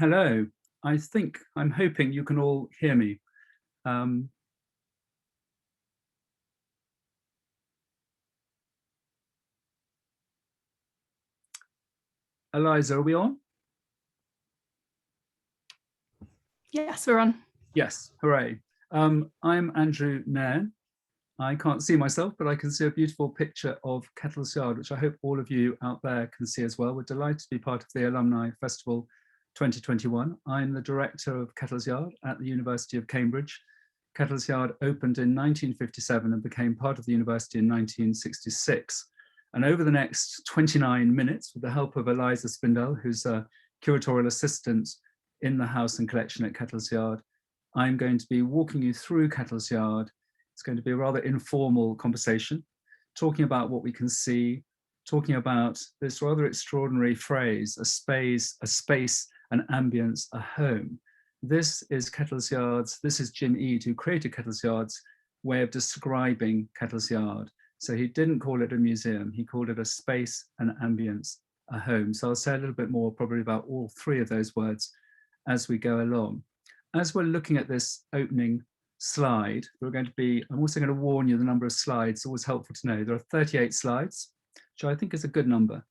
Hello. I'm hoping you can all hear me. Um, Eliza, are we on? Yes, we're on. Yes, hooray. I'm Andrew Nairne. I can't see myself, but I can see a beautiful picture of Kettle's Yard, which I hope all of you out there can see as well. We're delighted to be part of the Alumni Festival 2021. I'm the director of Kettle's Yard at the University of Cambridge. Kettle's Yard opened in 1957 and became part of the university in 1966. And over the next 29 minutes, with the help of Eliza Spindell, who's a curatorial assistant in the house and collection at Kettle's Yard, I'm going to be walking you through Kettle's Yard. It's going to be a rather informal conversation, talking about what we can see, talking about this rather extraordinary phrase, a space, an ambience, a home. This is Kettle's Yard's, this is Jim Eade, who created Kettle's Yard's way of describing Kettle's Yard. So he didn't call it a museum, he called it a space, an ambience, a home. So I'll say a little bit more probably about all three of those words as we go along. As we're looking at this opening slide, I'm also going to warn you the number of slides, always helpful to know. There are 38 slides, which I think is a good number.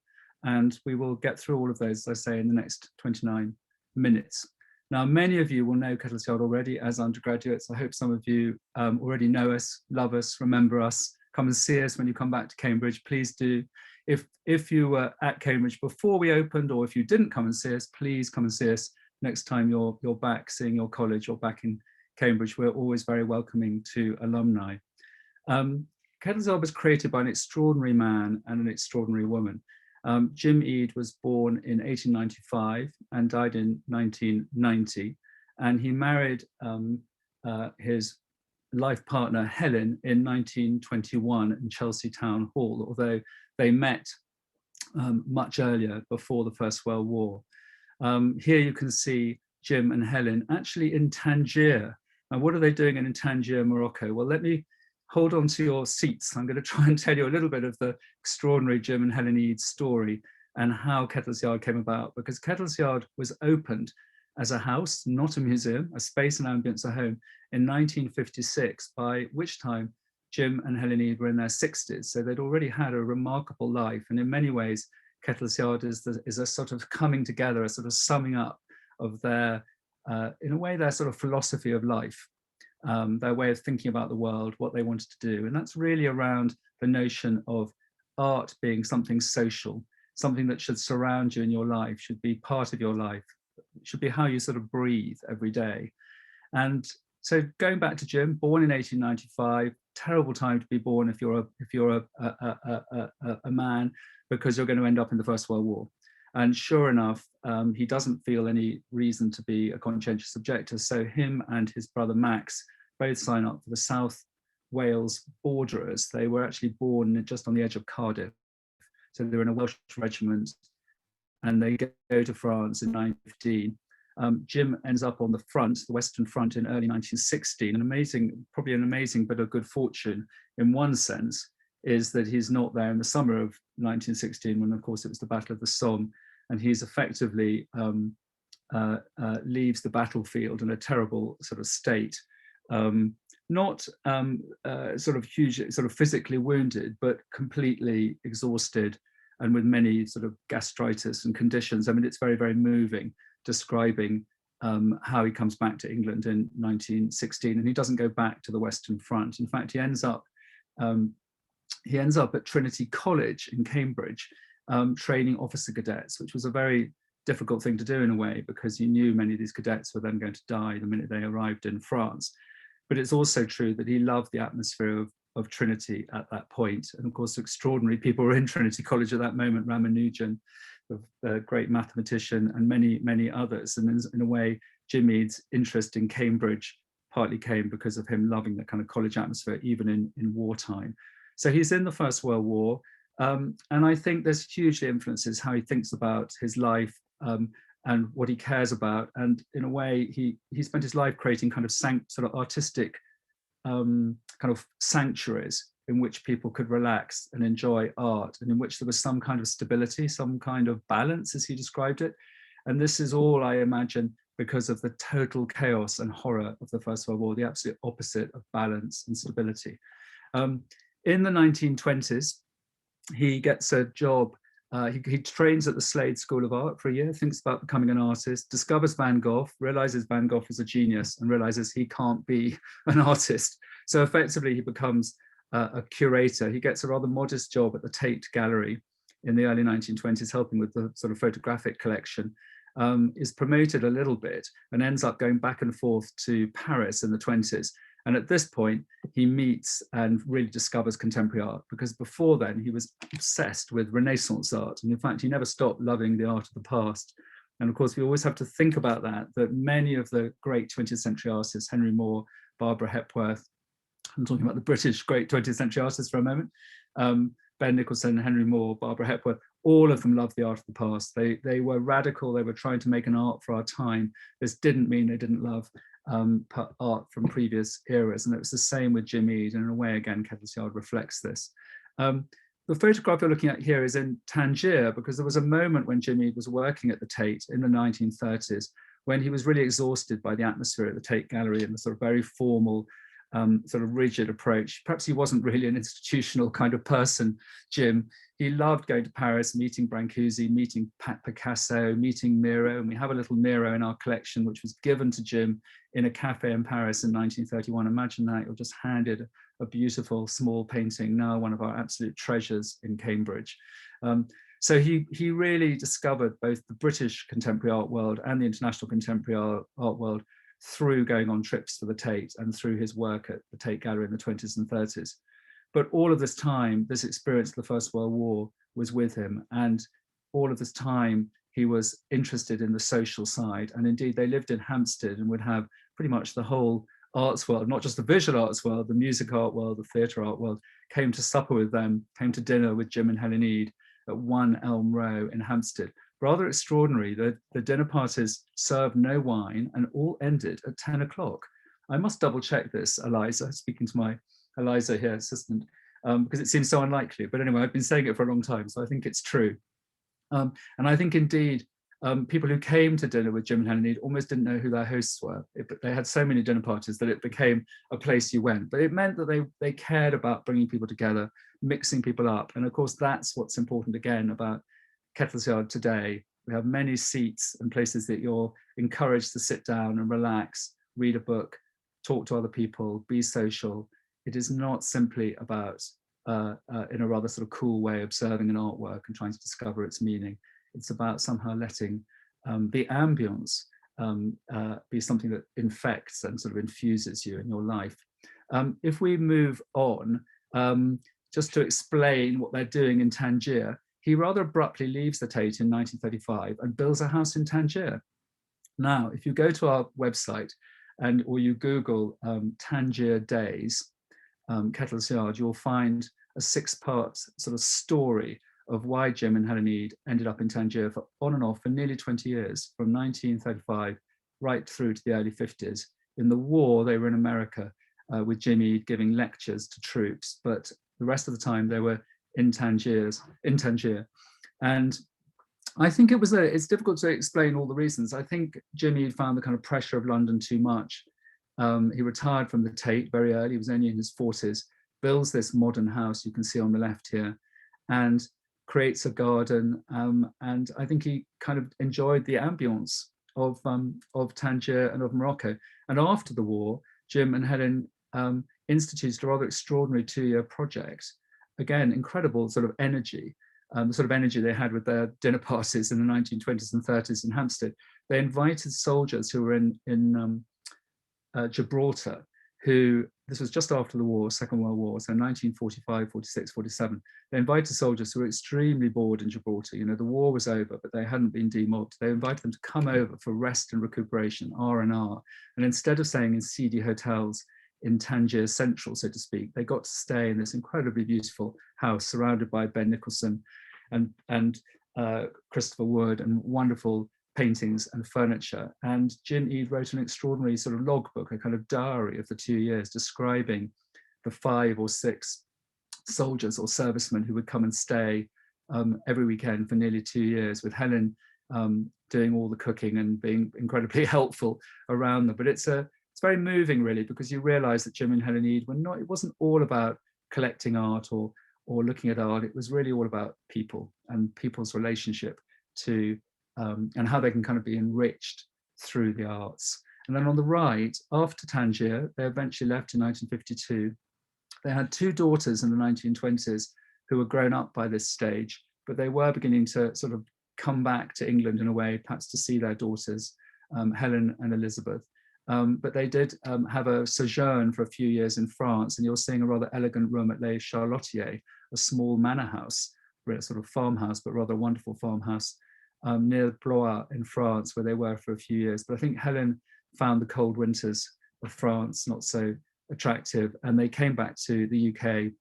And we will get through all of those, as I say, in the next 29 minutes. Now, many of you will know Kettle's Yard already as undergraduates. I hope some of you already know us, love us, remember us, come and see us when you come back to Cambridge. Please do. If you were at Cambridge before we opened, or if you didn't come and see us, please come and see us next time you're back seeing your college or back in Cambridge. We're always very welcoming to alumni. Kettle's Yard was created by an extraordinary man and an extraordinary woman. Jim Eade was born in 1895 and died in 1990, and he married his life partner Helen in 1921 in Chelsea Town Hall, although they met much earlier, before the First World War. Here you can see Jim and Helen actually in Tangier. And what are they doing in Tangier, Morocco? Well, let me hold on to your seats. I'm going to try and tell you a little bit of the extraordinary Jim and Helen Eade story and how Kettle's Yard came about, because Kettle's Yard was opened as a house, not a museum, a space and ambience, a home, in 1956, by which time Jim and Helen Eade were in their 60s. So they'd already had a remarkable life. And in many ways, Kettle's Yard is a sort of coming together, a sort of summing up of their, in a way, their sort of philosophy of life. Their way of thinking about the world, what they wanted to do. And that's really around the notion of art being something social, something that should surround you in your life, should be part of your life, should be how you sort of breathe every day. And so going back to Jim, born in 1895, terrible time to be born if you're a man, because you're going to end up in the First World War. And sure enough, he doesn't feel any reason to be a conscientious objector. So him and his brother Max both sign up for the South Wales Borderers. They were actually born just on the edge of Cardiff. So they're in a Welsh regiment and they go to France in 1915. Jim ends up on the front, the Western Front, in early 1916. Probably an amazing bit of good fortune in one sense, is that he's not there in the summer of 1916, when of course it was the Battle of the Somme, and he's effectively leaves the battlefield in a terrible sort of state, not sort of hugely, sort of physically wounded, but completely exhausted and with many sort of gastritis and conditions. I mean, it's very, very moving, describing how he comes back to England in 1916, and he doesn't go back to the Western Front. In fact, he ends up at Trinity College in Cambridge, training officer cadets, which was a very difficult thing to do in a way, because he knew many of these cadets were then going to die the minute they arrived in France. But it's also true that he loved the atmosphere of Trinity at that point. And of course, extraordinary people were in Trinity College at that moment, Ramanujan, the great mathematician, and many, many others. And in a way, Jim Eade's interest in Cambridge partly came because of him loving that kind of college atmosphere, even in wartime. So he's in the First World War. And I think this hugely influences how he thinks about his life and what he cares about. And in a way, he spent his life creating kind of sort of artistic kind of sanctuaries in which people could relax and enjoy art, and in which there was some kind of stability, some kind of balance, as he described it. And this is all, I imagine, because of the total chaos and horror of the First World War, the absolute opposite of balance and stability. In the 1920s, he gets a job. He trains at the Slade School of Art for a year, thinks about becoming an artist, discovers Van Gogh, realizes Van Gogh is a genius, and realizes he can't be an artist. So effectively, he becomes a curator. He gets a rather modest job at the Tate Gallery in the early 1920s, helping with the sort of photographic collection, is promoted a little bit and ends up going back and forth to Paris in the 20s. And at this point, he meets and really discovers contemporary art, because before then he was obsessed with Renaissance art. And in fact, he never stopped loving the art of the past. And of course, we always have to think about that many of the great 20th century artists, Henry Moore, Barbara Hepworth, I'm talking about the British great 20th century artists for a moment, Ben Nicholson, Henry Moore, Barbara Hepworth, all of them loved the art of the past. They were radical. They were trying to make an art for our time. This didn't mean they didn't love art from previous eras. And it was the same with Jim Eade. And in a way, again, Kettle's Yard reflects this. The photograph you're looking at here is in Tangier, because there was a moment when Jim Eade was working at the Tate in the 1930s, when he was really exhausted by the atmosphere at the Tate Gallery and the sort of very formal, sort of rigid approach. Perhaps he wasn't really an institutional kind of person, Jim. He loved going to Paris, meeting Brancusi, meeting Picasso, meeting Miro. And we have a little Miro in our collection, which was given to Jim in a cafe in Paris in 1931. Imagine that, you're just handed a beautiful small painting, now one of our absolute treasures in Cambridge. So he really discovered both the British contemporary art world and the international contemporary art world through going on trips to the Tate and through his work at the Tate Gallery in the 20s and 30s. But all of this time, this experience of the First World War was with him. And all of this time, he was interested in the social side. And indeed, they lived in Hampstead and would have pretty much the whole arts world, not just the visual arts world, the music art world, the theatre art world, came to supper with them, came to dinner with Jim and Helen Eade at 1 Elm Row in Hampstead. Rather extraordinary that the dinner parties served no wine and all ended at 10 o'clock. I must double check this, Eliza, speaking to my Eliza here, assistant, because it seems so unlikely. But anyway, I've been saying it for a long time, so I think it's true. And I think indeed, people who came to dinner with Jim and Helen Eade almost didn't know who their hosts were. They had so many dinner parties that it became a place you went. But it meant that they cared about bringing people together, mixing people up. And of course, that's what's important again about Kettle's Yard today. We have many seats and places that you're encouraged to sit down and relax, read a book, talk to other people, be social. It is not simply about, in a rather sort of cool way, observing an artwork and trying to discover its meaning. It's about somehow letting the ambience be something that infects and sort of infuses you in your life. If we move on, just to explain what they're doing in Tangier, he rather abruptly leaves the Tate in 1935 and builds a house in Tangier. Now, if you go to our website or you Google Tangier Days, Kettle's Yard, you'll find a 6-part sort of story of why Jim and Helen Eade ended up in Tangier for on and off for nearly 20 years, from 1935 right through to the early 50s. In the war, they were in America with Jim Eade giving lectures to troops, but the rest of the time they were in Tangier. And I think it's difficult to explain all the reasons. I think Jim Eade found the kind of pressure of London too much. He retired from the Tate very early, he was only in his 40s, builds this modern house you can see on the left here, and creates a garden. And I think he kind of enjoyed the ambience of Tangier and of Morocco. And after the war, Jim and Helen instituted a rather extraordinary 2-year project. Again, incredible sort of energy, the sort of energy they had with their dinner parties in the 1920s and 30s in Hampstead. They invited soldiers who were in Gibraltar, this was just after the war, Second World War, so 1945, 46, 47. They invited soldiers who were extremely bored in Gibraltar. You know, the war was over, but they hadn't been demobbed. They invited them to come over for rest and recuperation, R&R. And instead of staying in seedy hotels in Tangier Central, so to speak, they got to stay in this incredibly beautiful house surrounded by Ben Nicholson and Christopher Wood and wonderful paintings and furniture. And Jim Eade wrote an extraordinary sort of logbook, a kind of diary of the 2 years, describing the 5 or 6 soldiers or servicemen who would come and stay every weekend for nearly 2 years, with Helen doing all the cooking and being incredibly helpful around them. But it's very moving, really, because you realise that Jim and Helen Eade were not. It wasn't all about collecting art or looking at art. It was really all about people and people's relationship to and how they can kind of be enriched through the arts. And then on the right, after Tangier, they eventually left in 1952. They had two daughters in the 1920s who were grown up by this stage, but they were beginning to sort of come back to England in a way, perhaps to see their daughters, Helen and Elizabeth. But they did have a sojourn for a few years in France, and you're seeing a rather elegant room at Les Charlotiers, a small manor house, a sort of farmhouse, but rather wonderful farmhouse near Blois in France, where they were for a few years. But I think Helen found the cold winters of France not so attractive, and they came back to the UK.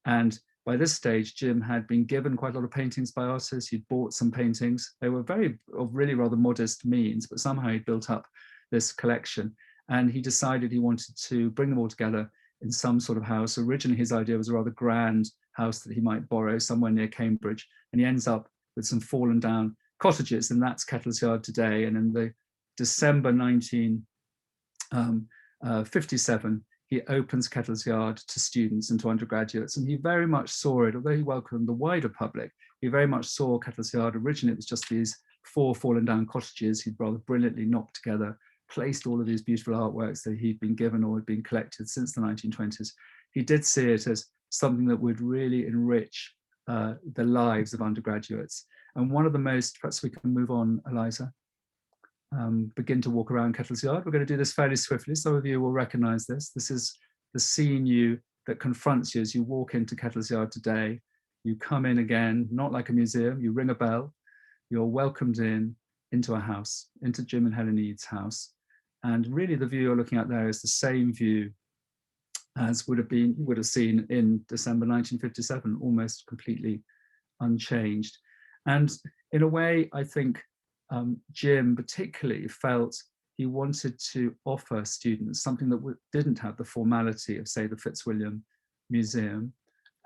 And by this stage, Jim had been given quite a lot of paintings by artists. He'd bought some paintings. They were really rather modest means, but somehow he'd built up this collection. And he decided he wanted to bring them all together in some sort of house. Originally, his idea was a rather grand house that he might borrow somewhere near Cambridge. And he ends up with some fallen down cottages, and that's Kettle's Yard today. And in the December 1957, he opens Kettle's Yard to students and to undergraduates. And he very much saw it, although he welcomed the wider public, he very much saw Kettle's Yard. Originally, it was just these 4 fallen down cottages he'd rather brilliantly knocked together, placed all of these beautiful artworks that he'd been given or had been collected since the 1920s. He did see it as something that would really enrich the lives of undergraduates. And one of the most, perhaps we can move on, Eliza, begin to walk around Kettle's Yard. We're going to do this fairly swiftly. Some of you will recognize this. This is the scene that confronts you as you walk into Kettle's Yard today. You come in again, not like a museum, you ring a bell, you're welcomed into a house, into Jim and Helen Eade's house. And really the view you're looking at there is the same view as you would have seen in December 1957, almost completely unchanged. And in a way, I think Jim particularly felt he wanted to offer students something that didn't have the formality of, say, the Fitzwilliam Museum,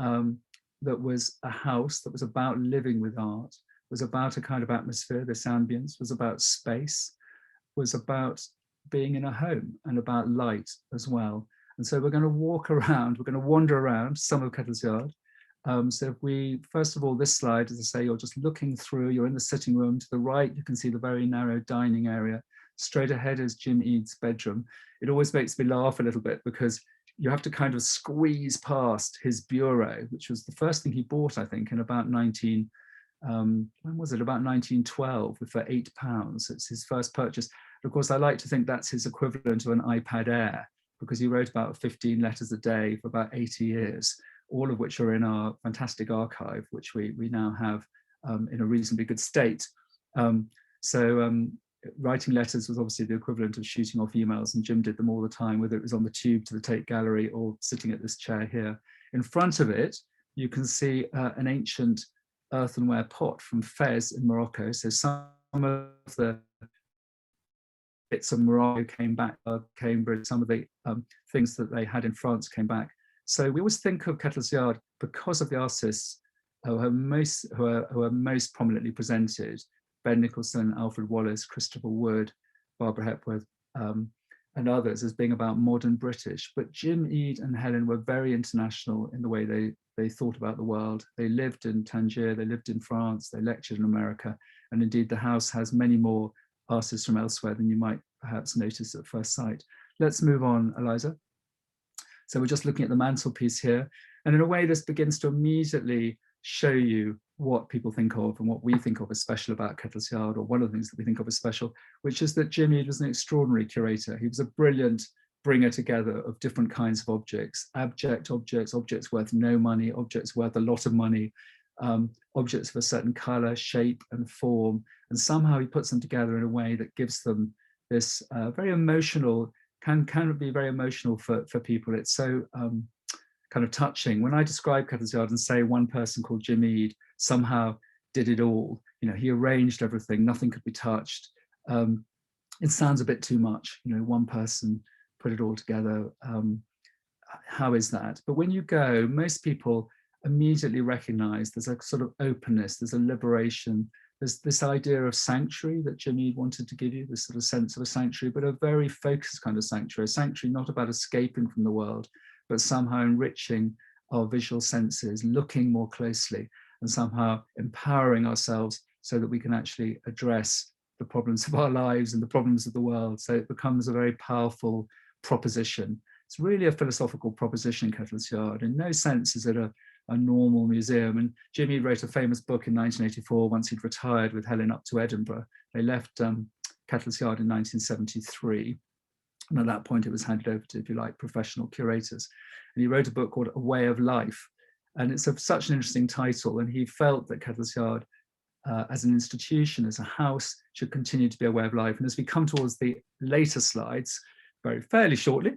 that was a house that was about living with art, was about a kind of atmosphere, this ambience, was about space, was about being in a home and about light as well. And so we're going to walk around, we're going to wander around some of Kettle's Yard. So if we, first of all, this slide, as I say, you're just looking through, you're in the sitting room. To the right, you can see the very narrow dining area. Straight ahead is Jim Eade's bedroom. It always makes me laugh a little bit because you have to kind of squeeze past his bureau, which was the first thing he bought, I think, in about when was it? About 1912 for £8. It's his first purchase. Of course, I like to think that's his equivalent to an iPad Air, because he wrote about 15 letters a day for about 80 years, all of which are in our fantastic archive, which we now have in a reasonably good state. Writing letters was obviously the equivalent of shooting off emails, and Jim did them all the time, whether it was on the tube to the Tate Gallery or sitting at this chair here. In front of it, you can see an ancient earthenware pot from Fez in Morocco. So some of the bits of Morocco came back, Cambridge, some of the things that they had in France came back. So we always think of Kettle's Yard because of the artists who are most prominently presented: Ben Nicholson, Alfred Wallace, Christopher Wood, Barbara Hepworth, and others, as being about modern British. But Jim Eade and Helen were very international in the way they thought about the world. They lived in Tangier, they lived in France, they lectured in America, and indeed the house has many more artists from elsewhere than you might perhaps notice at first sight. Let's move on, Eliza. So we're just looking at the mantelpiece here. And in a way, this begins to immediately show you what people think of and what we think of as special about Kettle's Yard, or one of the things that we think of as special, which is that Jim Eade was an extraordinary curator. He was a brilliant bringer together of different kinds of objects: abject objects, objects worth no money, objects worth a lot of money, objects of a certain color, shape, and form. And somehow he puts them together in a way that gives them this very emotional, can be very emotional for people. It's so kind of touching. When I describe Kettle's Yard and say one person called Jim Eade somehow did it all, he arranged everything, nothing could be touched. It sounds a bit too much, one person put it all together. How is that? But when you go, most people immediately recognize there's a sort of openness, there's a liberation, There's this idea of sanctuary that Jimmy wanted to give you, this sort of sense of a sanctuary, but a very focused kind of sanctuary, a sanctuary not about escaping from the world, but somehow enriching our visual senses, looking more closely, and somehow empowering ourselves so that we can actually address the problems of our lives and the problems of the world. So it becomes a very powerful proposition. It's really a philosophical proposition, Kettle's Yard. In no sense is it a normal museum. And Jimmy wrote a famous book in 1984, once he'd retired with Helen up to Edinburgh. They left Kettle's Yard in 1973. And at that point, it was handed over to, if you like, professional curators. And he wrote a book called A Way of Life. And it's such an interesting title. And he felt that Kettle's Yard, as an institution, as a house, should continue to be a way of life. And as we come towards the later slides, fairly shortly,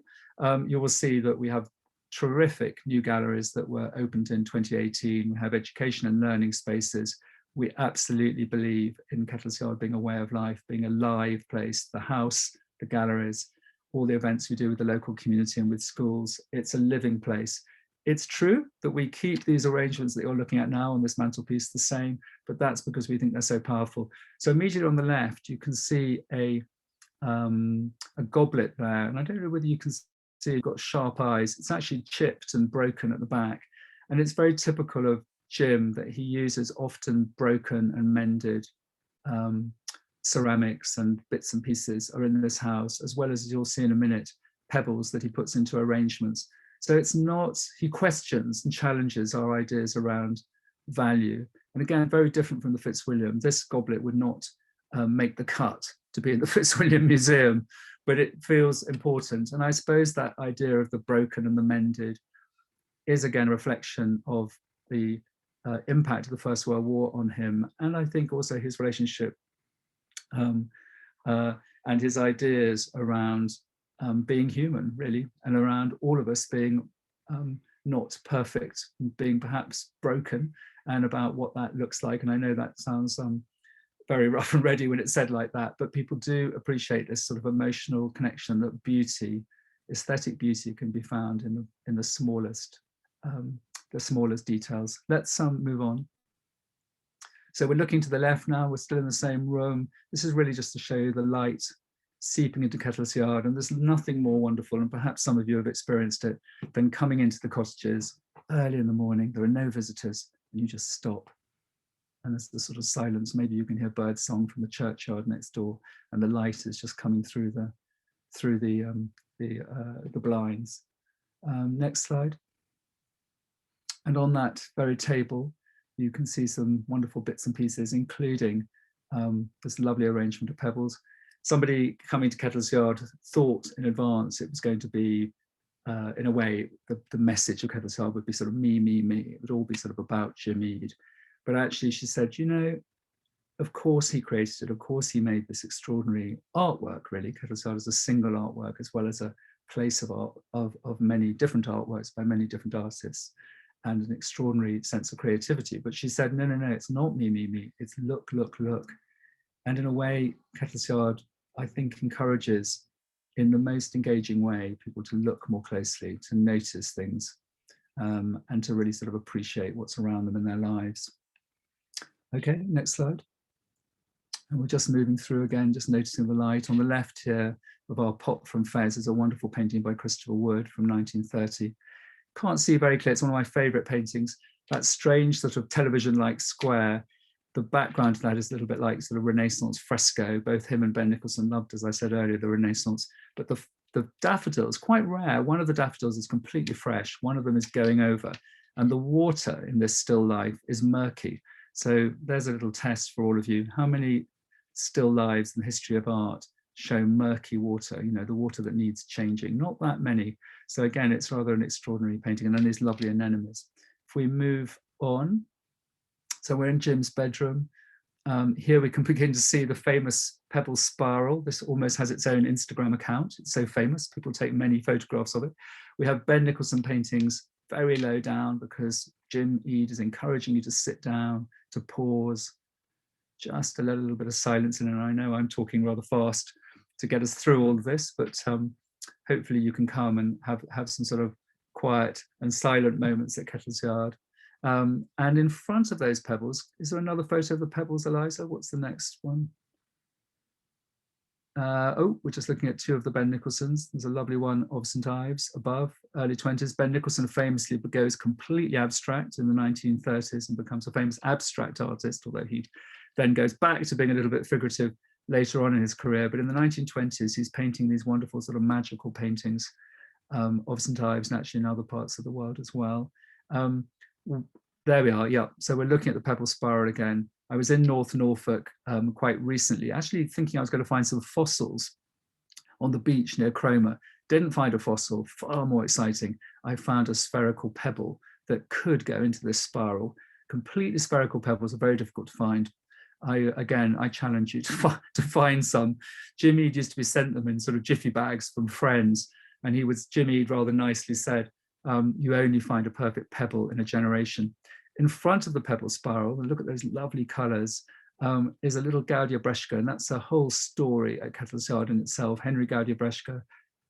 you will see that we have terrific new galleries that were opened in 2018. We have education and learning spaces. We absolutely believe in Kettle's Yard being a way of life, being a live place, the house, the galleries, all the events we do with the local community and with schools. It's a living place. It's true that we keep these arrangements that you're looking at now on this mantelpiece the same, but that's because we think they're so powerful. So immediately on the left, you can see a goblet there. And I don't know whether you can see, it's got sharp eyes. It's actually chipped and broken at the back. And it's very typical of Jim that he uses often broken and mended ceramics, and bits and pieces are in this house, as well as you'll see in a minute, pebbles that he puts into arrangements. So it's not, he questions and challenges our ideas around value. And again, very different from the Fitzwilliam. This goblet would not make the cut to be in the Fitzwilliam Museum, but it feels important. And I suppose that idea of the broken and the mended is again a reflection of the impact of the First World War on him. And I think also his relationship and his ideas around being human, really, and around all of us being not perfect, being perhaps broken, and about what that looks like. And I know that sounds very rough and ready when it's said like that, but people do appreciate this sort of emotional connection that beauty, aesthetic beauty, can be found in the smallest details. Let's move on. So we're looking to the left now, we're still in the same room. This is really just to show you the light seeping into Kettle's Yard, and there's nothing more wonderful, and perhaps some of you have experienced it, than coming into the cottages early in the morning. There are no visitors, and you just stop. And there's the sort of silence. Maybe you can hear bird song from the churchyard next door, and the light is just coming through the blinds. Next slide. And on that very table, you can see some wonderful bits and pieces, including this lovely arrangement of pebbles. Somebody coming to Kettle's Yard thought in advance it was going to be, in a way, the message of Kettle's Yard would be sort of me, me, me. It would all be sort of about Jim Eade. But actually she said, you know, of course he created it. Of course he made this extraordinary artwork, really. Kettle's Yard is a single artwork as well as a place of art, of many different artworks by many different artists, and an extraordinary sense of creativity. But she said, no, no, no, it's not me, me, me. It's look, look, look. And in a way, Kettle's Yard, I think, encourages, in the most engaging way, people to look more closely, to notice things, and to really sort of appreciate what's around them in their lives. Okay, next slide. And we're just moving through again, just noticing the light. On the left here of our pot from Fez is a wonderful painting by Christopher Wood from 1930. Can't see very clear, it's one of my favorite paintings. That strange sort of television-like square. The background to that is a little bit like sort of Renaissance fresco. Both him and Ben Nicholson loved, as I said earlier, the Renaissance. But the daffodils, quite rare. One of the daffodils is completely fresh. One of them is going over. And the water in this still life is murky. So there's a little test for all of you. How many still lives in the history of art show murky water, you know, the water that needs changing? Not that many. So again, it's rather an extraordinary painting. And then these lovely anemones. If we move on, so we're in Jim's bedroom. Here we can begin to see the famous Pebble Spiral. This almost has its own Instagram account. It's so famous. People take many photographs of it. We have Ben Nicholson paintings very low down because Jim Eade is encouraging you to sit down, to pause, just to let a little bit of silence in. And I know I'm talking rather fast to get us through all of this, but hopefully you can come and have some sort of quiet and silent moments at Kettle's Yard. And in front of those pebbles, is there another photo of the pebbles, Eliza? What's the next one? Oh, we're just looking at two of the Ben Nicholsons. There's a lovely one of St Ives above, early 20s. Ben Nicholson famously goes completely abstract in the 1930s and becomes a famous abstract artist, although he then goes back to being a little bit figurative later on in his career. But in the 1920s, he's painting these wonderful sort of magical paintings of St Ives and actually in other parts of the world as well. There we are, yeah. So we're looking at the Pebble Spiral again. I was in North Norfolk quite recently, actually thinking I was going to find some fossils on the beach near Cromer. Didn't find a fossil, far more exciting. I found a spherical pebble that could go into this spiral. Completely spherical pebbles are very difficult to find. I challenge you to find some. Jim Eade used to be sent them in sort of jiffy bags from friends. And Jim Eade rather nicely said, you only find a perfect pebble in a generation. In front of the Pebble Spiral, and look at those lovely colours, is a little Godia Brescia, and that's a whole story at Kettles Yard in itself. Henry Godia Brescia,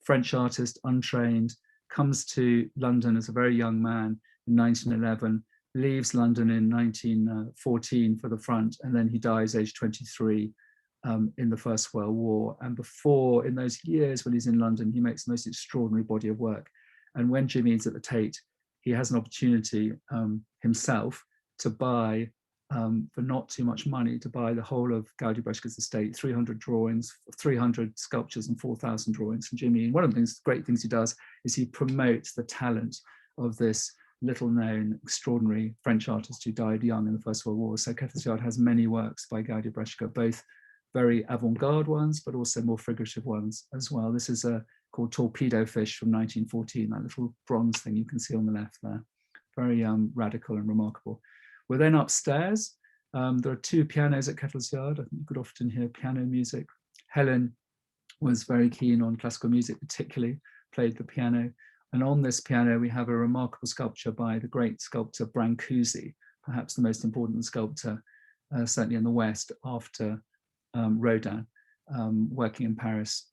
French artist, untrained, comes to London as a very young man in 1911, leaves London in 1914 for the front, and then he dies aged 23 in the First World War. And before, in those years when he's in London, he makes the most extraordinary body of work. And when Jim Eade's at the Tate, he has an opportunity himself to buy, for not too much money, to buy the whole of Godia Brescia's estate, 300 drawings, 300 sculptures and 4,000 drawings from Jim Eade. One of the great things he does is he promotes the talent of this little known, extraordinary French artist who died young in the First World War. So Kettles Yard has many works by Godia Brescia, both very avant-garde ones, but also more figurative ones as well. This is called Torpedo Fish from 1914, that little bronze thing you can see on the left there. Very radical and remarkable. We're then upstairs. There are two pianos at Kettles Yard. I think you could often hear piano music. Helen was very keen on classical music, particularly played the piano. And on this piano, we have a remarkable sculpture by the great sculptor Brancusi, perhaps the most important sculptor, certainly in the West, after Rodin, working in Paris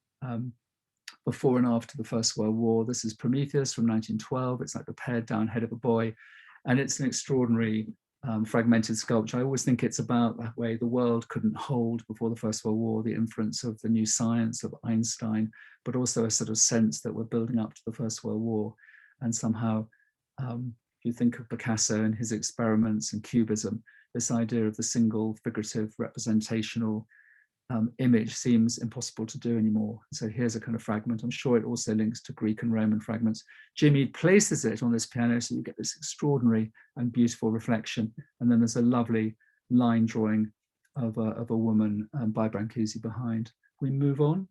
before and after the First World War. This is Prometheus from 1912. It's like the pared down head of a boy. And it's an extraordinary fragmented sculpture. I always think it's about that way the world couldn't hold before the First World War, the influence of the new science of Einstein, but also a sort of sense that we're building up to the First World War. And somehow, if you think of Picasso and his experiments and Cubism, this idea of the single figurative representational image seems impossible to do anymore. So here's a kind of fragment. I'm sure it also links to Greek and Roman fragments. Jim Eade places it on this piano so you get this extraordinary and beautiful reflection. And then there's a lovely line drawing of a woman by Brancusi behind. We move on.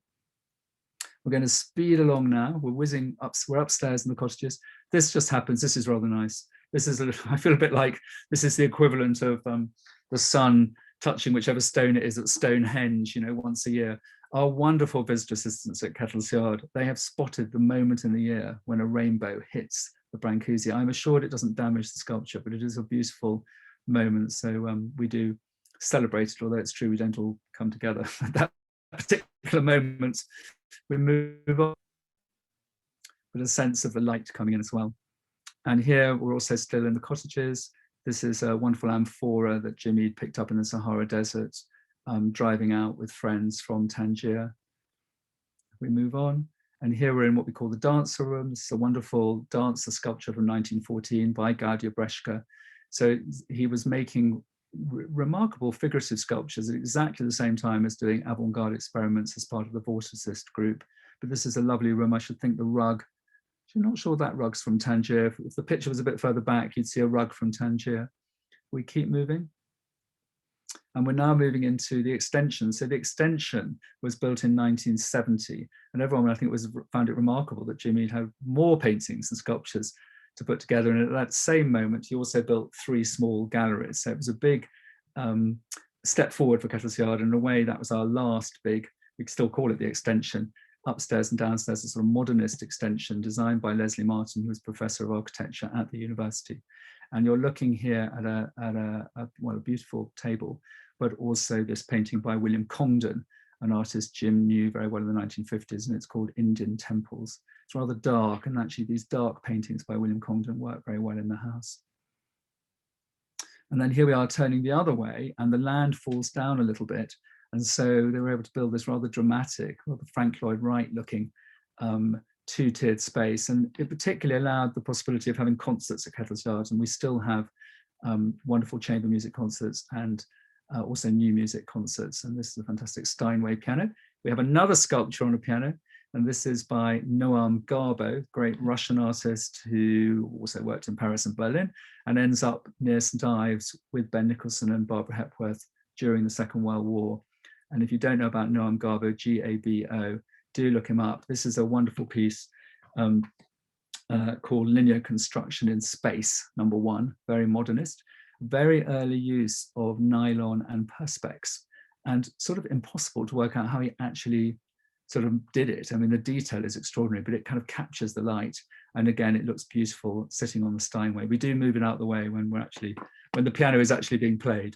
We're going to speed along now. We're whizzing up. We're upstairs in the cottages. This just happens. This is rather nice. This is I feel a bit like this is the equivalent of the sun touching whichever stone it is at Stonehenge, you know, once a year. Our wonderful visitor assistants at Kettles Yard, they have spotted the moment in the year when a rainbow hits the Brancusi. I'm assured it doesn't damage the sculpture, but it is a beautiful moment. So we do celebrate it, although it's true we don't all come together at that particular moment. We move on with a sense of the light coming in as well. And here we're also still in the cottages. This is a wonderful amphora that Jim Eade picked up in the Sahara Desert, driving out with friends from Tangier. We move on. And here we're in what we call the dancer room. This is a wonderful dancer sculpture from 1914 by Godia Brescia. So he was making remarkable figurative sculptures at exactly the same time as doing avant-garde experiments as part of the Vorticist group. But this is a lovely room. I should think the rug, I'm not sure that rug's from Tangier. If the picture was a bit further back, you'd see a rug from Tangier. We keep moving. And we're now moving into the extension. So the extension was built in 1970. And everyone, I think, found it remarkable that Jim Eade had more paintings and sculptures to put together. And at that same moment, he also built 3 small galleries. So it was a big step forward for Kettles Yard. In a way, that was our last big, we could still call it the extension. Upstairs and downstairs, a sort of modernist extension designed by Leslie Martin, who was professor of architecture at the university. And you're looking here at a beautiful table, but also this painting by William Congdon, an artist Jim knew very well in the 1950s, and it's called Indian Temples. It's rather dark, and actually these dark paintings by William Congdon work very well in the house. And then here we are turning the other way, and the land falls down a little bit. And so they were able to build this rather dramatic, rather Frank Lloyd Wright looking two-tiered space. And it particularly allowed the possibility of having concerts at Kettles Yard. And we still have wonderful chamber music concerts and also new music concerts. And this is a fantastic Steinway piano. We have another sculpture on a piano, and this is by Noam Garbo, great Russian artist who also worked in Paris and Berlin and ends up near St. Ives with Ben Nicholson and Barbara Hepworth during the Second World War. And if you don't know about Noam Garbo, G-A-B-O, do look him up. This is a wonderful piece called Linear Construction in Space, #1, very modernist, very early use of nylon and perspex, and sort of impossible to work out how he actually sort of did it. I mean, the detail is extraordinary, but it kind of captures the light. And again, it looks beautiful sitting on the Steinway. We do move it out the way when the piano is actually being played.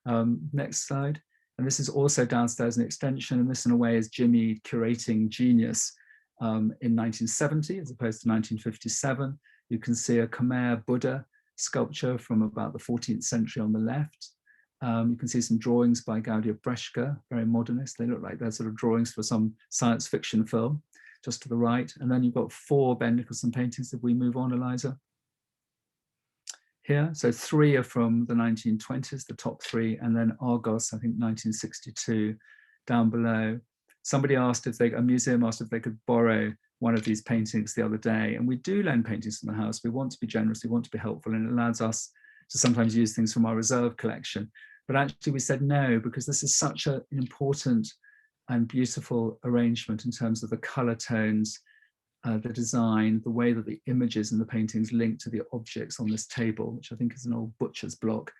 Next slide. And this is also downstairs an extension, and this in a way is Jimmy curating genius in 1970 as opposed to 1957. You can see a Khmer Buddha sculpture from about the 14th century on the left. You can see some drawings by Godia Brescia, very modernist. They look like they're sort of drawings for some science fiction film, just to the right. And then you've got 4 Ben Nicholson paintings if we move on, Eliza. Here, so 3 are from the 1920s, the top 3, and then Argos, I think 1962, down below. Somebody asked if a museum asked if they could borrow one of these paintings the other day, and we do lend paintings from the house. We want to be generous, we want to be helpful, and it allows us to sometimes use things from our reserve collection. But actually we said no, because this is such an important and beautiful arrangement in terms of the color tones, the design, the way that the images in the paintings link to the objects on this table, which I think is an old butcher's block.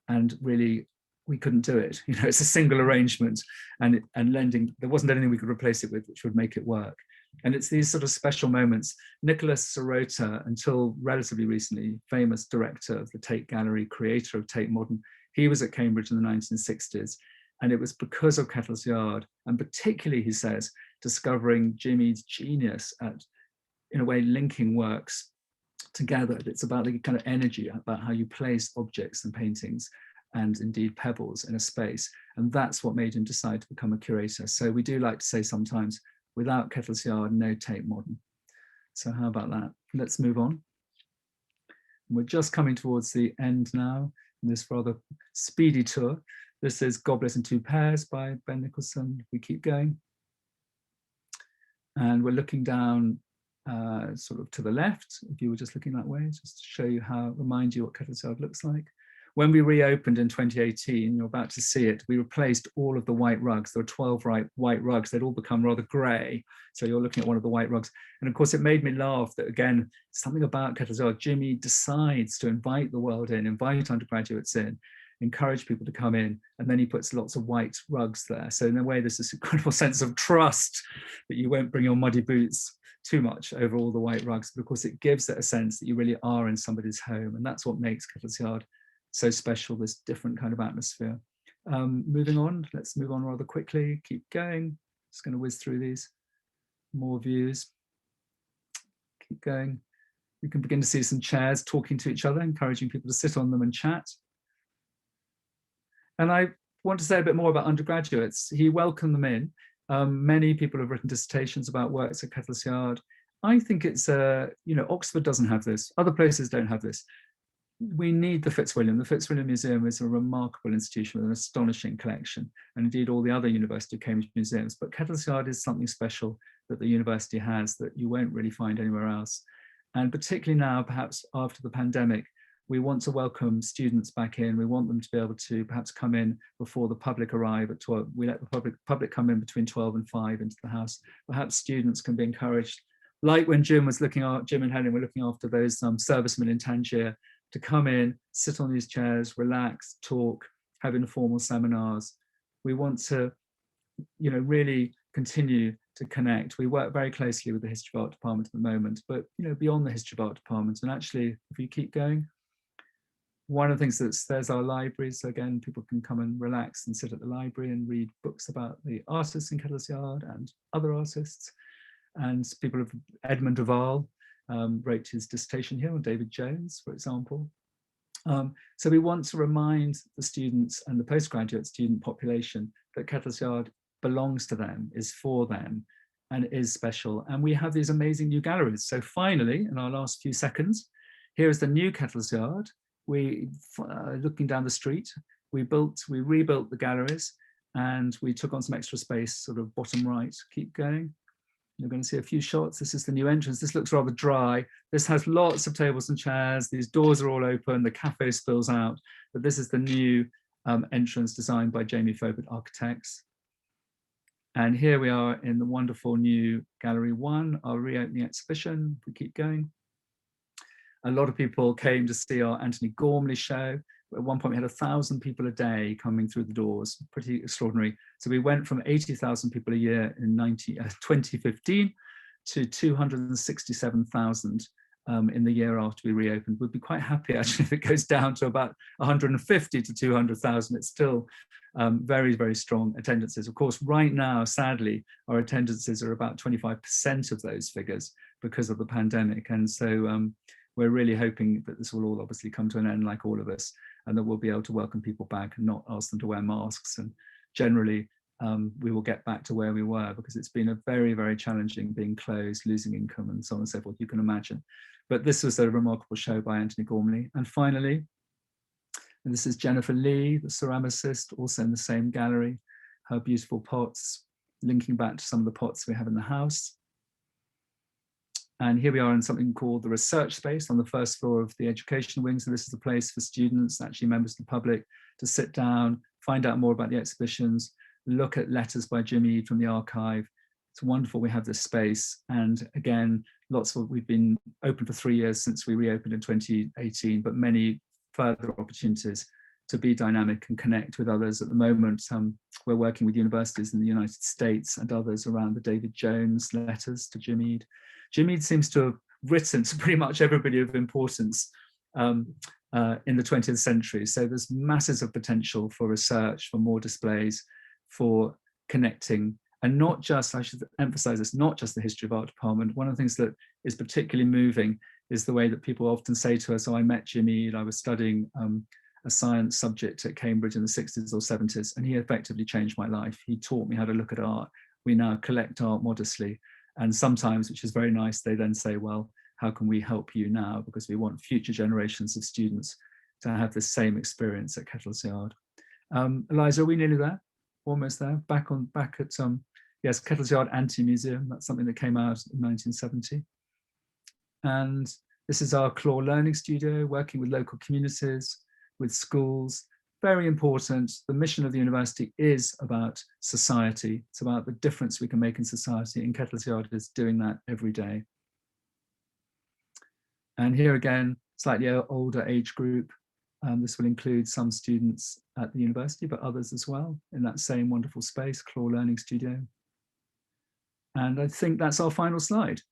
And really, we couldn't do it. You know, it's a single arrangement, and lending, there wasn't anything we could replace it with which would make it work. And it's these sort of special moments. Nicholas Sirota, until relatively recently, famous director of the Tate Gallery, creator of Tate Modern, he was at Cambridge in the 1960s. And it was because of Kettles Yard, and particularly, he says, discovering Jimmy's genius at, in a way, linking works together. It's about the kind of energy, about how you place objects and paintings and indeed pebbles in a space. And that's what made him decide to become a curator. So we do like to say sometimes, without Kettles Yard, no Tate Modern. So how about that? Let's move on. We're just coming towards the end now in this rather speedy tour. This is Godless in 2 Pairs by Ben Nicholson. We keep going. And we're looking down sort of to the left, if you were just looking that way, just to show you how, remind you what Kettles Yard looks like. When we reopened in 2018, you're about to see it, we replaced all of the white rugs. There were 12 white rugs. They'd all become rather grey. So you're looking at one of the white rugs. And of course, it made me laugh that, again, something about Kettles Yard, Jimmy decides to invite the world in, invite undergraduates in, encourage people to come in, and then he puts lots of white rugs there. So in a way, there's this incredible sense of trust that you won't bring your muddy boots too much over all the white rugs. But of course, it gives it a sense that you really are in somebody's home. And that's what makes Kettles Yard so special, this different kind of atmosphere. Moving on, let's move on rather quickly, keep going. Just going to whiz through these. More views. Keep going. You can begin to see some chairs talking to each other, encouraging people to sit on them and chat. And I want to say a bit more about undergraduates. He welcomed them in. Many people have written dissertations about works at Kettles Yard. I think it's, Oxford doesn't have this. Other places don't have this. We need the Fitzwilliam. The Fitzwilliam Museum is a remarkable institution with an astonishing collection, and indeed all the other University of Cambridge museums. But Kettles Yard is something special that the university has that you won't really find anywhere else. And particularly now, perhaps after the pandemic, we want to welcome students back in. We want them to be able to perhaps come in before the public arrive at 12. We let the public come in between 12 and 5 into the house. Perhaps students can be encouraged, like when Jim and Helen were looking after those servicemen in Tangier, to come in, sit on these chairs, relax, talk, have informal seminars. We want to, really continue to connect. We work very closely with the History of Art department at the moment, but beyond the History of Art department. And actually, if you keep going, one of the things there's our library. So again, people can come and relax and sit at the library and read books about the artists in Kettles Yard and other artists. And people of Edmund Duval wrote his dissertation here on David Jones, for example. So we want to remind the students and the postgraduate student population that Kettles Yard belongs to them, is for them, and is special. And we have these amazing new galleries. So finally, in our last few seconds, here is the new Kettles Yard. Looking down the street, we rebuilt the galleries, and we took on some extra space, sort of bottom right. Keep going. You're going to see a few shots. This is the new entrance. This looks rather dry. This has lots of tables and chairs. These doors are all open. The cafe spills out. But this is the new entrance designed by Jamie Fobert Architects. And here we are in the wonderful new Gallery 1, our reopening exhibition. If we keep going. A lot of people came to see our Anthony Gormley show. At one point, we had 1,000 people a day coming through the doors, pretty extraordinary. So we went from 80,000 people a year in 2015 to 267,000 in the year after we reopened. We'd be quite happy, actually, if it goes down to about 150 to 200,000. It's still very, very strong attendances. Of course, right now, sadly, our attendances are about 25% of those figures because of the pandemic. And so we're really hoping that this will all obviously come to an end, like all of us, and that we'll be able to welcome people back and not ask them to wear masks. And generally, we will get back to where we were, because it's been a very, very challenging being closed, losing income, and so on and so forth, you can imagine. But this was a remarkable show by Anthony Gormley. And finally, and this is Jennifer Lee, the ceramicist, also in the same gallery, her beautiful pots, linking back to some of the pots we have in the house. And here we are in something called the research space on the first floor of the education wing. So this is a place for students, actually members of the public, to sit down, find out more about the exhibitions, look at letters by Jim Eade from the archive. It's wonderful we have this space. And again, we've been open for 3 years since we reopened in 2018, but many further opportunities to be dynamic and connect with others. At the moment, we're working with universities in the United States and others around the David Jones letters to Jim Eade. Jim Eade seems to have written to pretty much everybody of importance in the 20th century. So there's masses of potential for research, for more displays, for connecting, and not just, I should emphasize this, not just the history of art department. One of the things that is particularly moving is the way that people often say to us, oh, I met Jim Eade, I was studying a science subject at Cambridge in the 60s or 70s, and he effectively changed my life. He taught me how to look at art. We now collect art modestly. And sometimes, which is very nice, they then say, well, how can we help you now? Because we want future generations of students to have the same experience at Kettles Yard. Eliza, are we nearly there? Almost there. Back at, yes, Kettles Yard AntiMuseum. That's something that came out in 1970. And this is our Claw Learning Studio, working with local communities, with schools. Very important. The mission of the university is about society. It's about the difference we can make in society, and Kettles Yard is doing that every day. And here again, slightly older age group. This will include some students at the university, but others as well, in that same wonderful space, Claw Learning Studio. And I think that's our final slide.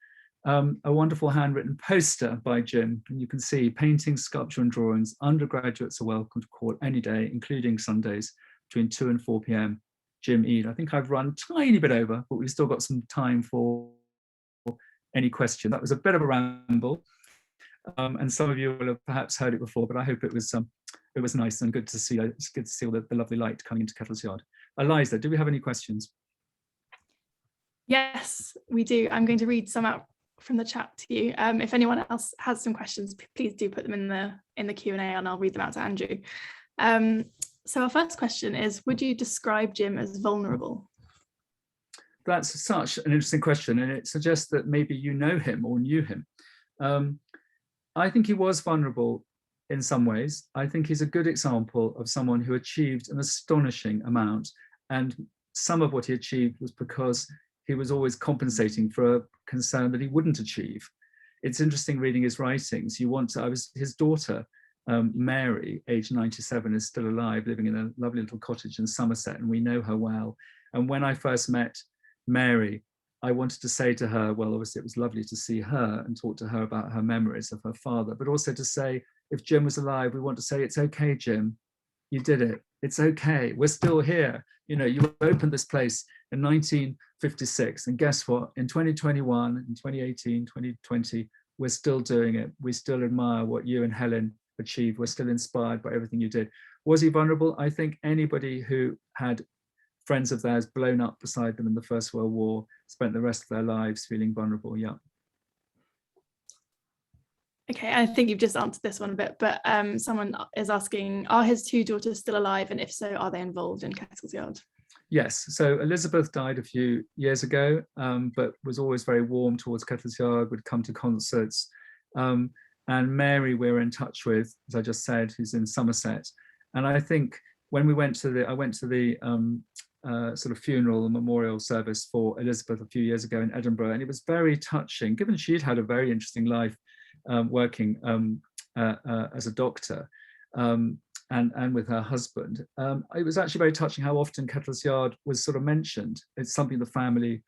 A wonderful handwritten poster by Jim, and you can see painting, sculpture and drawings. Undergraduates are welcome to call any day, including Sundays, between 2 and 4 p.m. Jim Eade. I think I've run a tiny bit over, but we've still got some time for any question. That was a bit of a ramble, and some of you will have perhaps heard it before, but I hope it was nice and good to see. It's good to see all the lovely light coming into Kettles Yard. Eliza, do we have any questions? Yes, we do. I'm going to read some out from the chat to you. If anyone else has some questions, please do put them in the Q&A, and I'll read them out to Andrew. So our first question is, would you describe Jim as vulnerable? That's such an interesting question, and it suggests that maybe you know him or knew him. I think he was vulnerable in some ways. I think he's a good example of someone who achieved an astonishing amount, and some of what he achieved was because he was always compensating for a concern that he wouldn't achieve. It's interesting reading his writings. His daughter, Mary, aged 97, is still alive, living in a lovely little cottage in Somerset, and we know her well. And when I first met Mary, I wanted to say to her, well, obviously it was lovely to see her and talk to her about her memories of her father, but also to say, if Jim was alive, we want to say, it's okay, Jim, you did it. It's okay, we're still here. You know, you opened this place in 1956, and guess what? In 2021, in 2018, 2020, we're still doing it. We still admire what you and Helen achieved, were still inspired by everything you did. Was he vulnerable? I think anybody who had friends of theirs blown up beside them in the First World War spent the rest of their lives feeling vulnerable. Yeah. Okay, I think you've just answered this one a bit, but someone is asking, are his two daughters still alive? And if so, are they involved in Kettle's Yard? Yes, so Elizabeth died a few years ago, but was always very warm towards Kettle's Yard, would come to concerts. And Mary we're in touch with, as I just said, who's in Somerset. And I think when we went to I went to the sort of funeral and memorial service for Elizabeth a few years ago in Edinburgh, and it was very touching, given she'd had a very interesting life working as a doctor and with her husband. It was actually very touching how often Kettle's Yard was sort of mentioned. It's something the family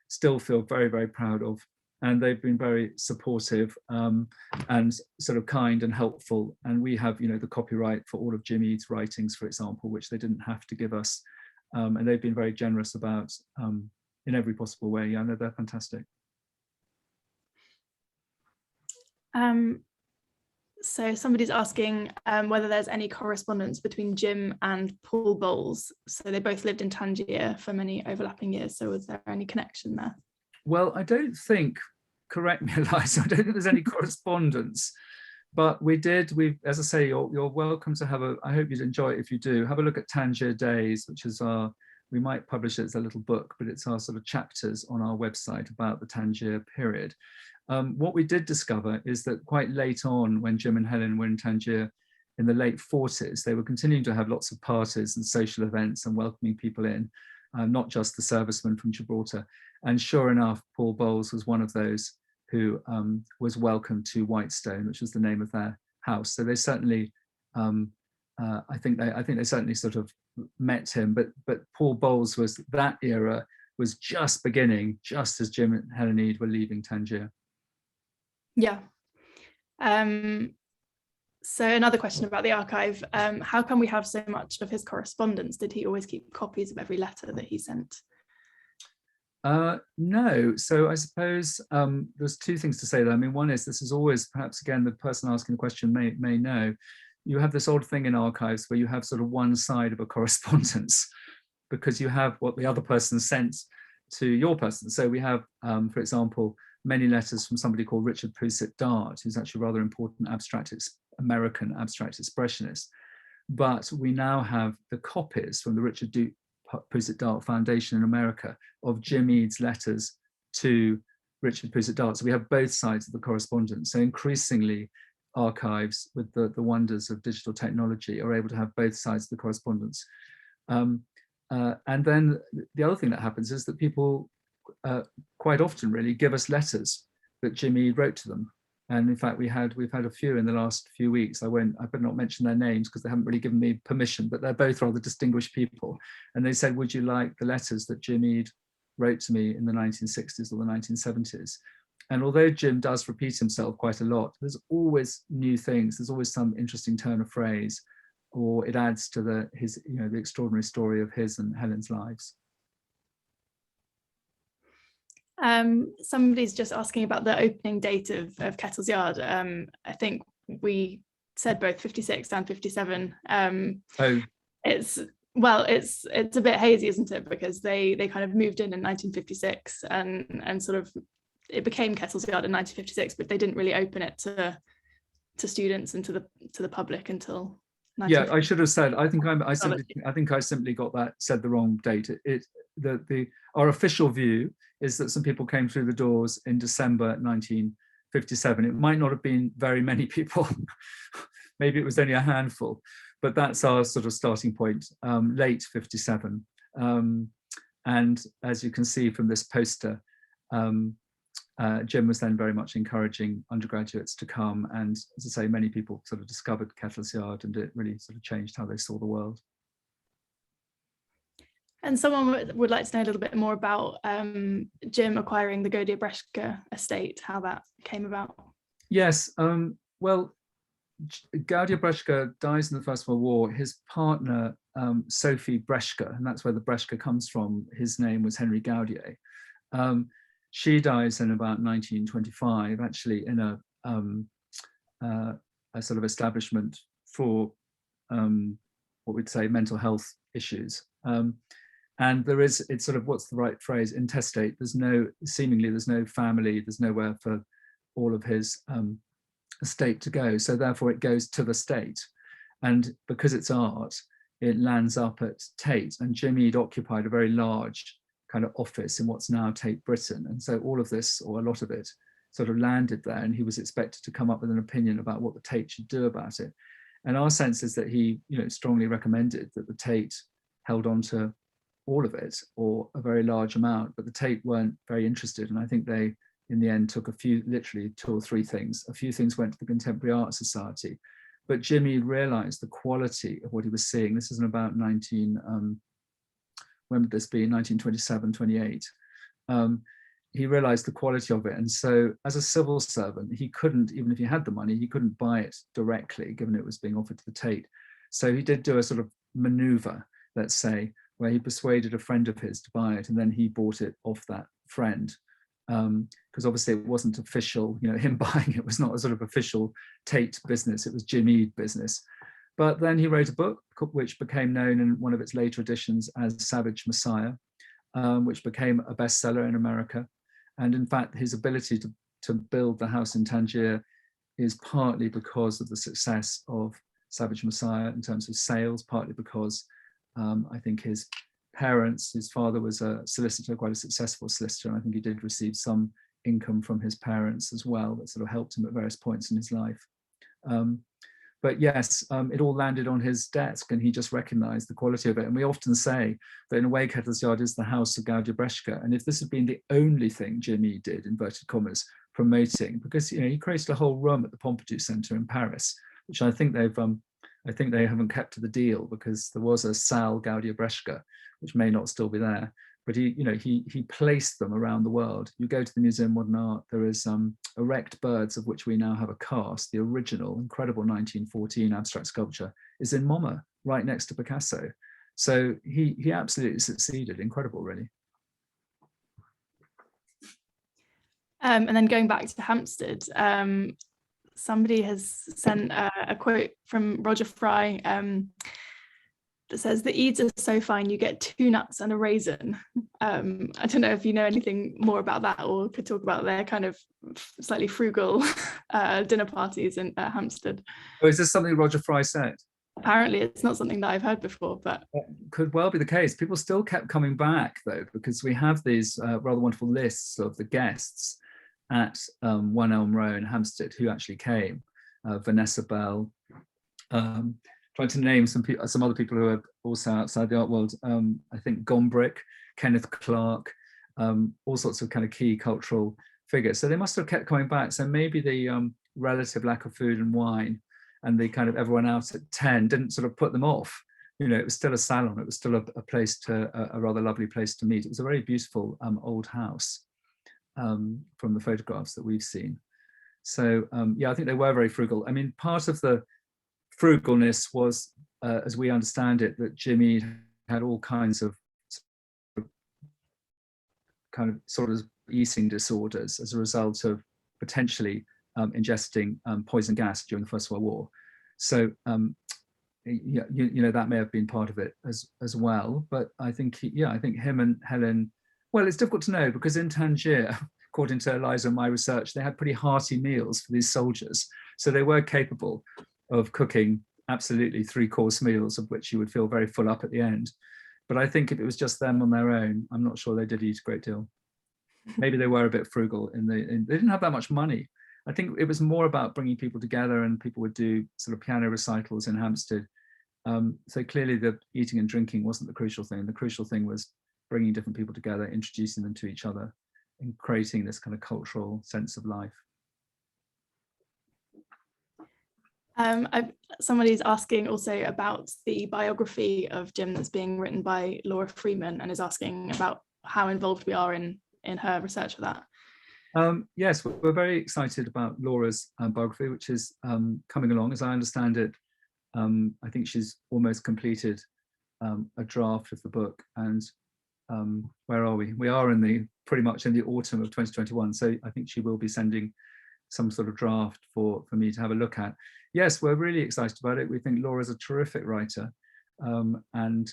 still feel very, very proud of. And they've been very supportive and sort of kind and helpful. And we have, the copyright for all of Jim Eade's writings, for example, which they didn't have to give us. And they've been very generous about in every possible way. Yeah, no, they're fantastic. So somebody's asking whether there's any correspondence between Jim and Paul Bowles. So they both lived in Tangier for many overlapping years. So was there any connection there? Well, I don't think, correct me, Eliza, I don't think there's any correspondence, but as I say, you're welcome to have I hope you'd enjoy it if you do, have a look at Tangier Days, which is we might publish it as a little book, but it's our sort of chapters on our website about the Tangier period. What we did discover is that quite late on, when Jim and Helen were in Tangier in the late 40s, they were continuing to have lots of parties and social events and welcoming people in, not just the servicemen from Gibraltar. And sure enough, Paul Bowles was one of those who was welcomed to Whitestone, which was the name of their house. So they certainly, I think they certainly sort of met him. But Paul Bowles that era was just beginning, just as Jim and Helen Eade were leaving Tangier. Yeah. So another question about the archive. How come we have so much of his correspondence? Did he always keep copies of every letter that he sent? No. So I suppose there's two things to say there. I mean, one is this is always, perhaps again, the person asking the question may know, you have this odd thing in archives where you have sort of one side of a correspondence because you have what the other person sent to your person. So we have, for example, many letters from somebody called Richard Poussett Dart, who's actually a rather important American abstract expressionist. But we now have the copies from the Richard Poussett Dart Foundation in America of Jim Eade's letters to Richard Poussett Dart. So we have both sides of the correspondence. So increasingly, archives with the wonders of digital technology are able to have both sides of the correspondence. And then the other thing that happens is that people quite often really give us letters that Jim Eade wrote to them. And in fact, we've had a few in the last few weeks. I better not mention their names because they haven't really given me permission, but they're both rather distinguished people. And they said, would you like the letters that Jim Eade wrote to me in the 1960s or the 1970s? And although Jim does repeat himself quite a lot, there's always new things. There's always some interesting turn of phrase, or it adds to the extraordinary story of his and Helen's lives. Somebody's just asking about the opening date of Kettle's Yard. I think we said both 56 and 57. It's a bit hazy, isn't it? Because they kind of moved in 1956 and sort of it became Kettle's Yard in 1956, but they didn't really open it to students and to the public until. Yeah, I should have said. I think I simply said the wrong date. Our official view is that some people came through the doors in December 1957. It might not have been very many people. Maybe it was only a handful, but that's our sort of starting point, late 57. And as you can see from this poster, Jim was then very much encouraging undergraduates to come, and as I say, many people sort of discovered Kettle's Yard, and it really sort of changed how they saw the world. And someone would like to know a little bit more about Jim acquiring the Godia Brescia estate, how that came about. Yes, well, Godia Brescia dies in the First World War. His partner, Sophie Brescia, and that's where the Brescia comes from, his name was Henry Gaudier. She dies in about 1925, actually in a sort of establishment for what we'd say mental health issues. And it's sort of, what's the right phrase, intestate. Seemingly there's no family, there's nowhere for all of his estate to go. So therefore it goes to the state. And because it's art, it lands up at Tate. And Jimmy had occupied a very large kind of office in what's now Tate Britain. And so all of this, or a lot of it, sort of landed there, and he was expected to come up with an opinion about what the Tate should do about it. And our sense is that he, strongly recommended that the Tate held on to all of it, or a very large amount, but the Tate weren't very interested. And I think they, in the end, took literally 2 or 3 things. A few things went to the Contemporary Art Society, but Jimmy realized the quality of what he was seeing. This isn't about when would this be, 1927, 28. He realized the quality of it. And so as a civil servant, he couldn't, even if he had the money, he couldn't buy it directly, given it was being offered to the Tate. So he did do a sort of maneuver, let's say, where he persuaded a friend of his to buy it, and then he bought it off that friend. Because obviously it wasn't official, him buying it was not a sort of official Tate business, it was Jimmy business. But then he wrote a book which became known in one of its later editions as Savage Messiah, which became a bestseller in America. And in fact, his ability to build the house in Tangier is partly because of the success of Savage Messiah in terms of sales, partly because I think his father was a solicitor, quite a successful solicitor, and I think he did receive some income from his parents as well that sort of helped him at various points in his life. But yes, it all landed on his desk, and he just recognized the quality of it. And we often say that in a way, Kettle's Yard is the house of Godia Brescia. And if this had been the only thing Jimmy did, inverted commas, promoting, because he created a whole room at the Pompidou Centre in Paris, which I think they haven't kept to the deal, because there was a Salle Godia Brescia, which may not still be there. But he placed them around the world. You go to the Museum of Modern Art, there is erect birds, of which we now have a cast. The original, incredible 1914 abstract sculpture is in MoMA, right next to Picasso. So he absolutely succeeded. Incredible, really. And then going back to Hampstead, somebody has sent a quote from Roger Fry that says, "The Eads are so fine, you get 2 nuts and a raisin." I don't know if you know anything more about that, or could talk about their kind of slightly frugal dinner parties in Hampstead. Oh, is this something Roger Fry said? Apparently it's not something that I've heard before, but it could well be the case. People still kept coming back, though, because we have these rather wonderful lists of the guests at One Elm Row in Hampstead who actually came. Vanessa Bell, trying to name some other people who are also outside the art world. I think Gombrich, Kenneth Clark, all sorts of kind of key cultural figures. So they must have kept coming back. So maybe the relative lack of food and wine and the kind of everyone out at 10 didn't sort of put them off. It was still a salon. It was still a place a rather lovely place to meet. It was a very beautiful old house from the photographs that we've seen. So yeah, I think they were very frugal. I mean, part of the frugalness was, as we understand it, that Jimmy had all kinds of sort of eating disorders as a result of potentially ingesting poison gas during the First World War. So that may have been part of it as well. But I think I think him and Helen, well, it's difficult to know, because in Tangier, according to Eliza and my research, they had pretty hearty meals for these soldiers. So they were capable of cooking absolutely 3-course meals, of which you would feel very full up at the end. But I think if it was just them on their own, I'm not sure they did eat a great deal. Maybe they were a bit frugal. They didn't have that much money. I think it was more about bringing people together, and people would do sort of piano recitals in Hampstead. So clearly the eating and drinking wasn't the crucial thing. The crucial thing was bringing different people together, introducing them to each other, and creating this kind of cultural sense of life. Somebody's asking also about the biography of Jim that's being written by Laura Freeman, and is asking about how involved we are in her research for that. Yes, we're very excited about Laura's biography, which is coming along. As I understand it, I think she's almost completed a draft of the book. And where are we? We are pretty much in the autumn of 2021. So I think she will be sending some sort of draft for me to have a look at. Yes, we're really excited about it. We think Laura's a terrific writer, and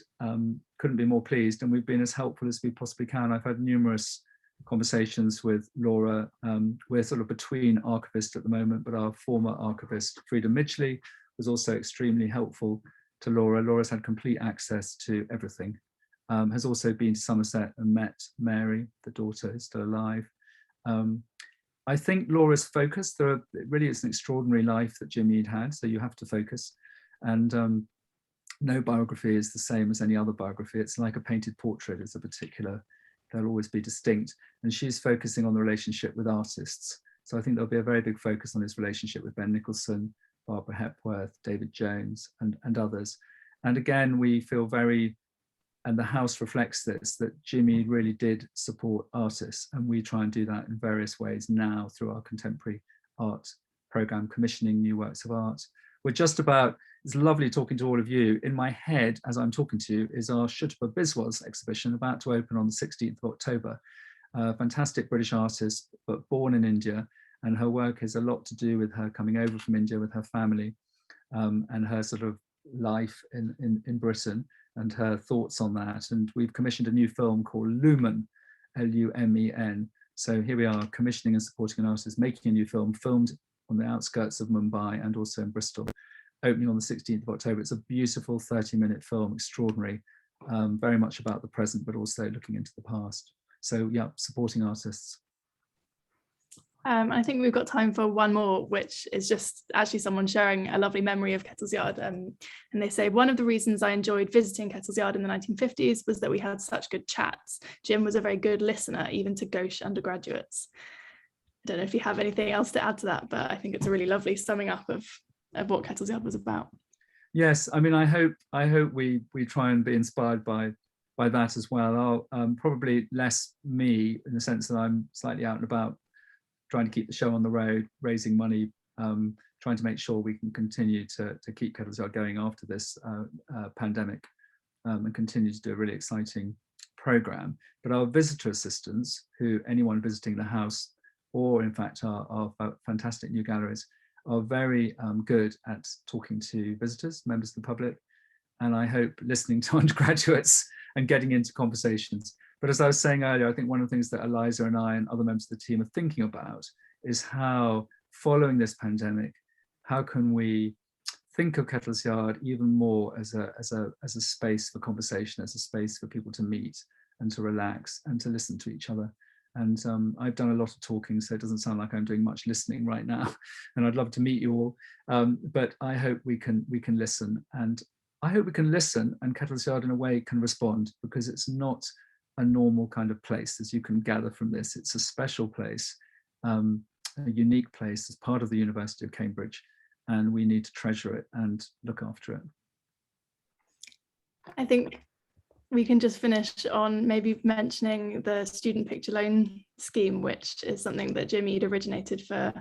couldn't be more pleased. And we've been as helpful as we possibly can. I've had numerous conversations with Laura. We're sort of between archivists at the moment, but our former archivist, Frida Midgley, was also extremely helpful to Laura. Laura's had complete access to everything. Has also been to Somerset and met Mary, the daughter who's still alive. I think Laura's focus, it really is an extraordinary life that Jim Mead had, so you have to focus. And no biography is the same as any other biography. It's like a painted portrait. It's a particular, they'll always be distinct. And she's focusing on the relationship with artists. So I think there'll be a very big focus on his relationship with Ben Nicholson, Barbara Hepworth, David Jones, and others. And again, we feel very, and the house reflects this, that Jimmy really did support artists, and we try and do that in various ways now through our contemporary art program, commissioning new works of art. We're just about, it's lovely talking to all of you. In my head, as I'm talking to you, is our Shutapa Biswas exhibition, about to open on the 16th of October. A fantastic British artist, but born in India, and her work has a lot to do with her coming over from India with her family, and her sort of life in Britain, and her thoughts on that. And we've commissioned a new film called Lumen, L-U-M-E-N. So here we are commissioning and supporting an artist making a new film, filmed on the outskirts of Mumbai and also in Bristol, opening on the 16th of October. It's a beautiful 30-minute film, extraordinary, very much about the present, but also looking into the past. So yeah, supporting artists. I think we've got time for one more, which is just actually someone sharing a lovely memory of Kettles Yard. And they say, one of the reasons I enjoyed visiting Kettles Yard in the 1950s was that we had such good chats. Jim was a very good listener, even to gauche undergraduates. I don't know if you have anything else to add to that, but I think it's a really lovely summing up of what Kettles Yard was about. Yes, I mean, I hope we try and be inspired by that as well. I'll probably less me, in the sense that I'm slightly out and about, trying to keep the show on the road, raising money, trying to make sure we can continue to keep Kettles Yard going after this pandemic, and continue to do a really exciting program. But our visitor assistants, who anyone visiting the house, or in fact our fantastic new galleries, are very good at talking to visitors, members of the public, and I hope listening to undergraduates and getting into conversations. But as I was saying earlier, I think one of the things that Eliza and I and other members of the team are thinking about is how, following this pandemic, how can we think of Kettles Yard even more as a space for conversation, as a space for people to meet and to relax and to listen to each other. And I've done a lot of talking, so it doesn't sound like I'm doing much listening right now. And I'd love to meet you all, but I hope we can listen, and I hope we can listen, and Kettles Yard in a way can respond, because it's not a normal kind of place, as you can gather from this. It's a special place, a unique place as part of the University of Cambridge, and we need to treasure it and look after it. I think we can just finish on maybe mentioning the student picture loan scheme, which is something that Jim Mead originated for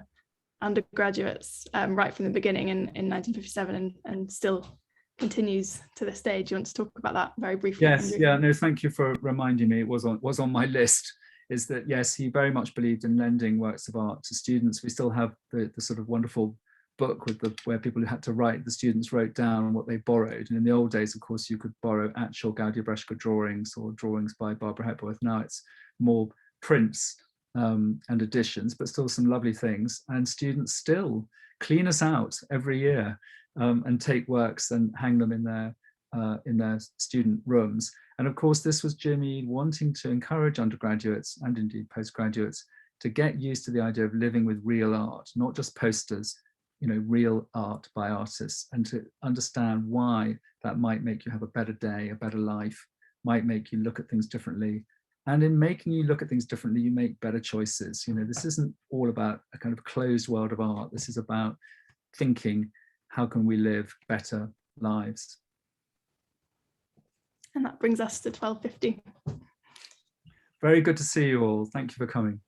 undergraduates right from the beginning in 1957, and still continues to this day. Do you want to talk about that very briefly? Yes, Andrew? yeah, no, thank you for reminding me. It was on my list. Is that, yes, he very much believed in lending works of art to students. We still have the sort of wonderful book with where people had to write, the students wrote down what they borrowed. And in the old days, of course, you could borrow actual Godia Brescia drawings or drawings by Barbara Hepworth. Now it's more prints and editions, but still some lovely things. And students still clean us out every year and take works and hang them in their student rooms. And of course, this was Jimmy wanting to encourage undergraduates and indeed postgraduates to get used to the idea of living with real art, not just posters, real art by artists, and to understand why that might make you have a better day, a better life, might make you look at things differently. And in making you look at things differently, you make better choices. This isn't all about a kind of closed world of art. This is about thinking, how can we live better lives? And that brings us to 12:50. Very good to see you all. Thank you for coming.